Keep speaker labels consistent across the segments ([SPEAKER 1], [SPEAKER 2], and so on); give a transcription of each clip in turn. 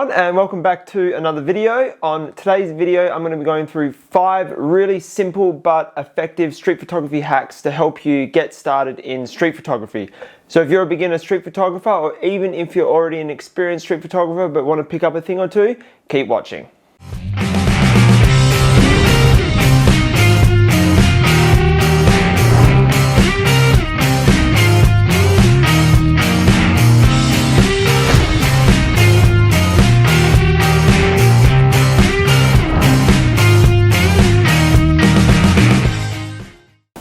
[SPEAKER 1] everyone, and welcome back to another video. On today's video, I'm going to be going through 5 really simple but effective street photography hacks to help you get started in street photography. So if you're a beginner street photographer, or even if you're already an experienced street photographer but want to pick up a thing or two, keep watching.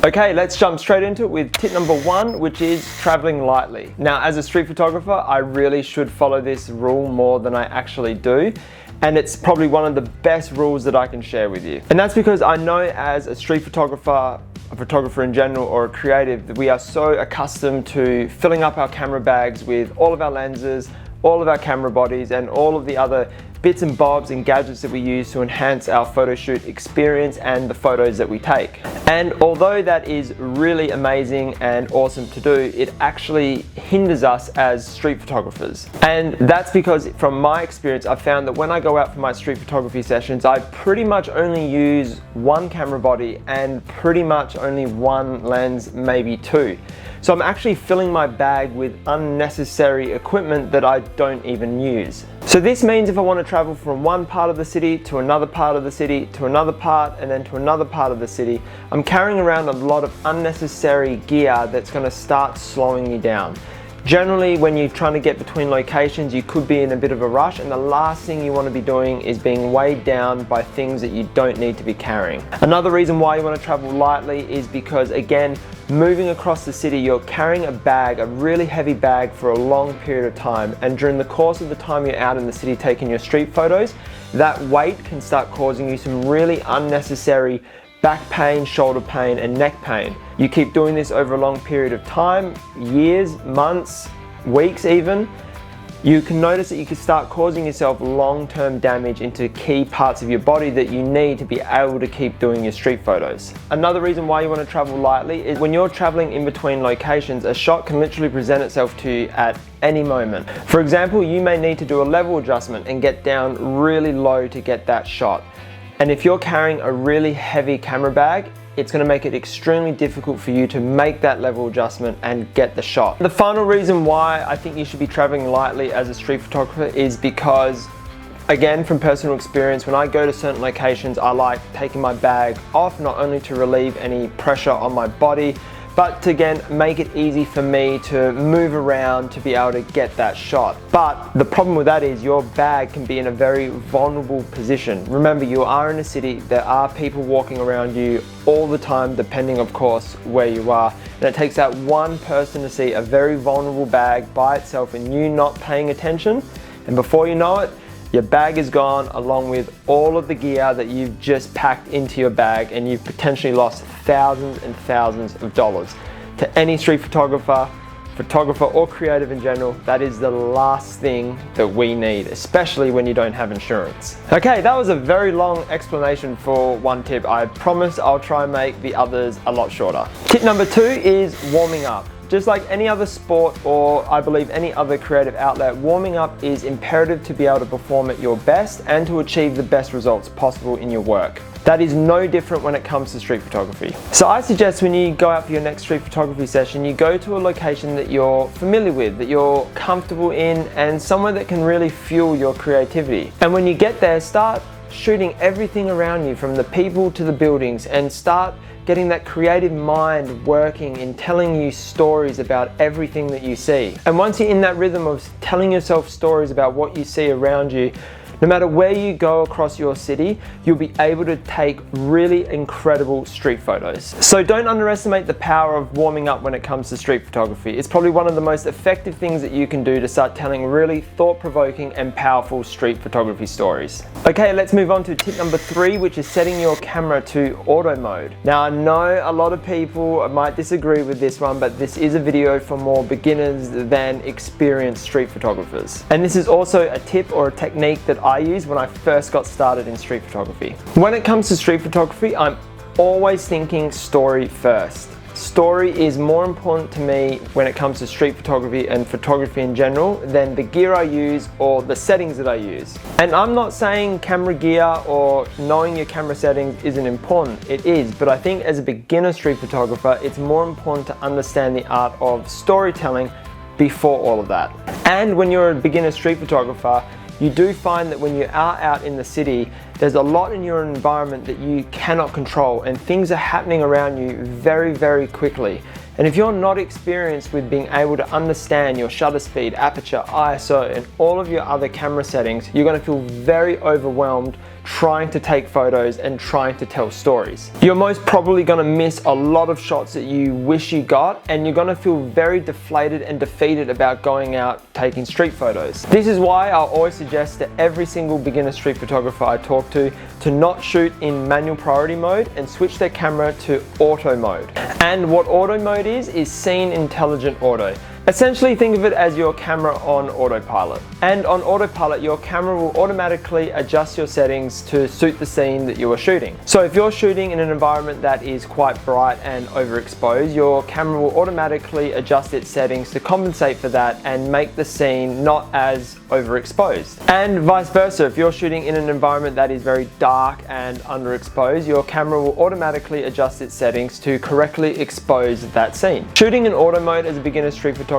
[SPEAKER 1] Okay, let's jump straight into it with tip number 1, which is traveling lightly. Now, as a street photographer, I really should follow this rule more than I actually do. And it's probably one of the best rules that I can share with you. And that's because I know as a street photographer, a photographer in general, or a creative, that we are so accustomed to filling up our camera bags with all of our lenses, all of our camera bodies, and all of the other bits and bobs and gadgets that we use to enhance our photo shoot experience and the photos that we take. And although that is really amazing and awesome to do, it actually hinders us as street photographers. And that's because from my experience, I've found that when I go out for my street photography sessions, I pretty much only use one camera body and pretty much only one lens, maybe 2. So I'm actually filling my bag with unnecessary equipment that I don't even use. So this means if I want to travel from one part of the city to another part of the city to another part and then to another part of the city, I'm carrying around a lot of unnecessary gear that's going to start slowing you down. Generally, when you're trying to get between locations, you could be in a bit of a rush, and the last thing you want to be doing is being weighed down by things that you don't need to be carrying. Another reason why you want to travel lightly is because, again, moving across the city, you're carrying a bag, a really heavy bag, for a long period of time, and during the course of the time you're out in the city taking your street photos, that weight can start causing you some really unnecessary back pain, shoulder pain, and neck pain. You keep doing this over a long period of time, years, months, weeks even, you can notice that you can start causing yourself long-term damage into key parts of your body that you need to be able to keep doing your street photos. Another reason why you want to travel lightly is when you're traveling in between locations, a shot can literally present itself to you at any moment. For example, you may need to do a level adjustment and get down really low to get that shot. And if you're carrying a really heavy camera bag, it's going to make it extremely difficult for you to make that level adjustment and get the shot. The final reason why I think you should be traveling lightly as a street photographer is because, again, from personal experience, when I go to certain locations, I like taking my bag off, not only to relieve any pressure on my body, but to, again, make it easy for me to move around to be able to get that shot. But the problem with that is your bag can be in a very vulnerable position. Remember, you are in a city, there are people walking around you all the time, depending, of course, where you are. And it takes that one person to see a very vulnerable bag by itself and you not paying attention. And before you know it, your bag is gone, along with all of the gear that you've just packed into your bag, and you've potentially lost thousands and thousands of dollars. To any street photographer or creative in general, that is the last thing that we need, especially when you don't have insurance. Okay, that was a very long explanation for one tip. I promise I'll try and make the others a lot shorter. Tip number 2 is warming up. Just like any other sport, or I believe any other creative outlet, warming up is imperative to be able to perform at your best and to achieve the best results possible in your work. That is no different when it comes to street photography. So I suggest when you go out for your next street photography session, you go to a location that you're familiar with, that you're comfortable in, and somewhere that can really fuel your creativity. And when you get there, start shooting everything around you, from the people to the buildings, and start getting that creative mind working in telling you stories about everything that you see. And once you're in that rhythm of telling yourself stories about what you see around you, no matter where you go across your city, you'll be able to take really incredible street photos. So don't underestimate the power of warming up when it comes to street photography. It's probably one of the most effective things that you can do to start telling really thought-provoking and powerful street photography stories. Okay, let's move on to tip number 3, which is setting your camera to auto mode. Now, I know a lot of people might disagree with this one, but this is a video for more beginners than experienced street photographers. And this is also a tip or a technique that I used when I first got started in street photography. When it comes to street photography, I'm always thinking story first. story is more important to me when it comes to street photography and photography in general than the gear I use or the settings that I use. And I'm not saying camera gear or knowing your camera settings isn't important, it is, but I think as a beginner street photographer, it's more important to understand the art of storytelling before all of that. And when you're a beginner street photographer, you do find that when you are out in the city, there's a lot in your environment that you cannot control and things are happening around you very, very quickly. And if you're not experienced with being able to understand your shutter speed, aperture, ISO, and all of your other camera settings, you're gonna feel very overwhelmed trying to take photos and trying to tell stories. You're most probably gonna miss a lot of shots that you wish you got, and you're gonna feel very deflated and defeated about going out taking street photos. This is why I'll always suggest to every single beginner street photographer I talk to not shoot in manual priority mode and switch their camera to auto mode. And what auto mode is scene intelligent auto. Essentially think of it as your camera on autopilot. And on autopilot, your camera will automatically adjust your settings to suit the scene that you are shooting. So if you're shooting in an environment that is quite bright and overexposed, your camera will automatically adjust its settings to compensate for that and make the scene not as overexposed. And vice versa, if you're shooting in an environment that is very dark and underexposed, your camera will automatically adjust its settings to correctly expose that scene. Shooting in auto mode as a beginner street photography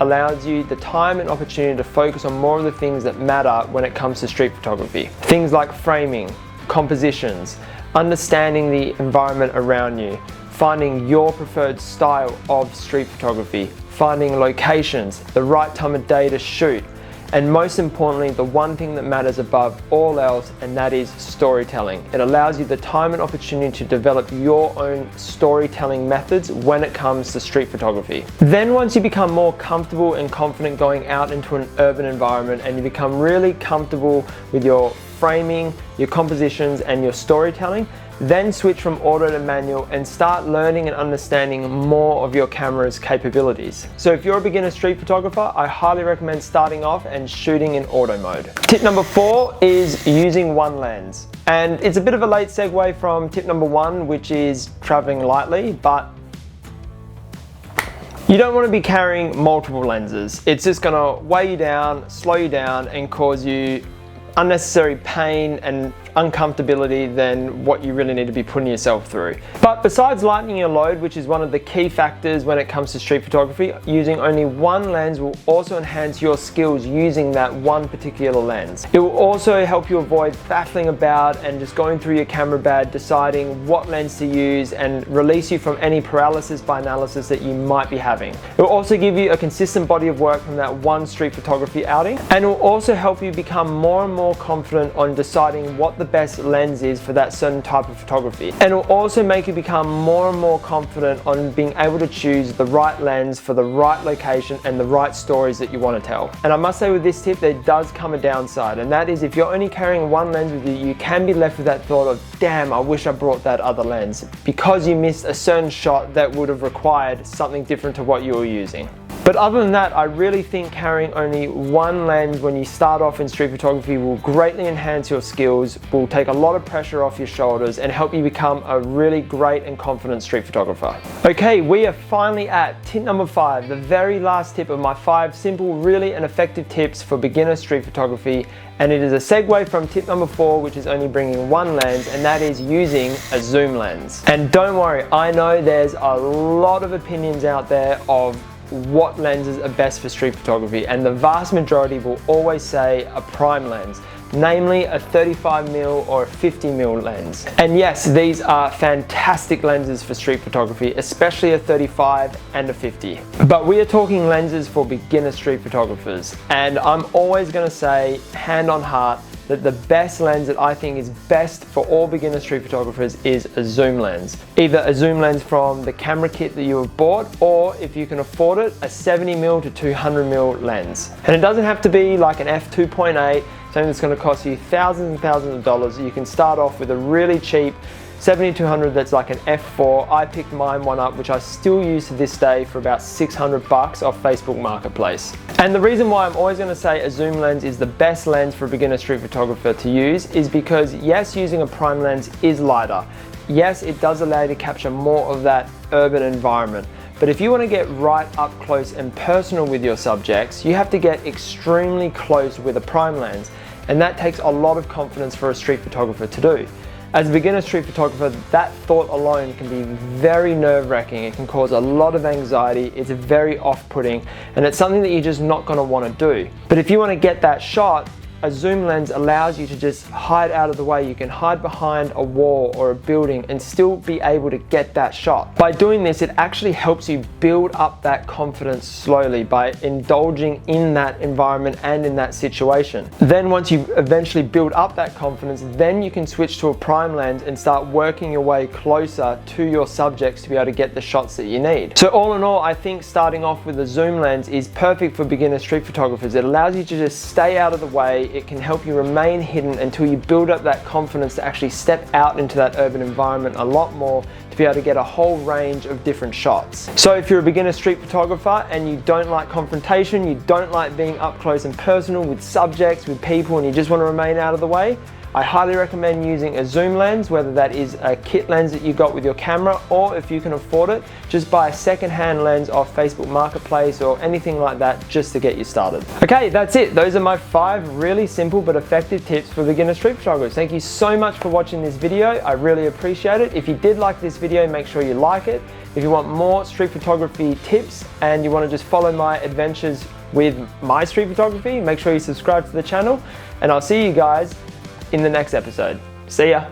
[SPEAKER 1] allows you the time and opportunity to focus on more of the things that matter when it comes to street photography. Things like framing, compositions, understanding the environment around you, finding your preferred style of street photography, finding locations, the right time of day to shoot, and most importantly, the one thing that matters above all else, and that is storytelling. It allows you the time and opportunity to develop your own storytelling methods when it comes to street photography. Then once you become more comfortable and confident going out into an urban environment and you become really comfortable with your framing, your compositions, and your storytelling, then switch from auto to manual and start learning and understanding more of your camera's capabilities. So if you're a beginner street photographer, I highly recommend starting off and shooting in auto mode. Tip number 4 is using one lens. And it's a bit of a late segue from tip number 1, which is traveling lightly, but you don't want to be carrying multiple lenses. It's just gonna weigh you down, slow you down, and cause you unnecessary pain and uncomfortability than what you really need to be putting yourself through. But besides lightening your load, which is one of the key factors when it comes to street photography, using only one lens will also enhance your skills using that one particular lens. It will also help you avoid faffling about and just going through your camera bag, deciding what lens to use, and release you from any paralysis by analysis that you might be having. It will also give you a consistent body of work from that one street photography outing, and it will also help you become more and more confident on deciding what the best lens is for that certain type of photography. And it will also make you become more and more confident on being able to choose the right lens for the right location and the right stories that you want to tell. And I must say with this tip, there does come a downside, and that is if you're only carrying one lens with you, you can be left with that thought of, damn, I wish I brought that other lens, because you missed a certain shot that would have required something different to what you were using. But other than that, I really think carrying only one lens when you start off in street photography will greatly enhance your skills, will take a lot of pressure off your shoulders, and help you become a really great and confident street photographer. Okay, we are finally at tip number 5, the very last tip of my 5 simple, really and effective tips for beginner street photography. And it is a segue from tip number 4, which is only bringing one lens, and that is using a zoom lens. And don't worry, I know there's a lot of opinions out there of what lenses are best for street photography, and the vast majority will always say a prime lens, namely a 35mm or a 50mm lens. And yes, these are fantastic lenses for street photography, especially a 35 and a 50. But we are talking lenses for beginner street photographers, and I'm always going to say, hand on heart, that the best lens that I think is best for all beginner street photographers is a zoom lens. Either a zoom lens from the camera kit that you have bought, or if you can afford it, a 70mm to 200mm lens. And it doesn't have to be like an f2.8, something that's going to cost you thousands and thousands of dollars. You can start off with a really cheap 7200 that's like an f4. I picked mine one up, which I still use to this day, for about 600 bucks off Facebook Marketplace. And the reason why I'm always going to say a zoom lens is the best lens for a beginner street photographer to use is because yes, using a prime lens is lighter. Yes, it does allow you to capture more of that urban environment. But if you want to get right up close and personal with your subjects, you have to get extremely close with a prime lens. And that takes a lot of confidence for a street photographer to do. As a beginner street photographer, that thought alone can be very nerve-wracking. It can cause a lot of anxiety. It's very off-putting, and it's something that you're just not going to want to do. But if you want to get that shot, a zoom lens allows you to just hide out of the way. You can hide behind a wall or a building and still be able to get that shot. By doing this, it actually helps you build up that confidence slowly by indulging in that environment and in that situation. Then once you eventually build up that confidence, then you can switch to a prime lens and start working your way closer to your subjects to be able to get the shots that you need. So all in all, I think starting off with a zoom lens is perfect for beginner street photographers. It allows you to just stay out of the way. It can help you remain hidden until you build up that confidence to actually step out into that urban environment a lot more to be able to get a whole range of different shots. So if you're a beginner street photographer and you don't like confrontation, you don't like being up close and personal with subjects, with people, and you just want to remain out of the way, I highly recommend using a zoom lens, whether that is a kit lens that you got with your camera, or if you can afford it, just buy a second-hand lens off Facebook Marketplace or anything like that just to get you started. Okay, that's it. Those are my 5 really simple but effective tips for beginner street photographers. Thank you so much for watching this video. I really appreciate it. If you did like this video, make sure you like it. If you want more street photography tips and you want to just follow my adventures with my street photography, make sure you subscribe to the channel, and I'll see you guys in the next episode. See ya.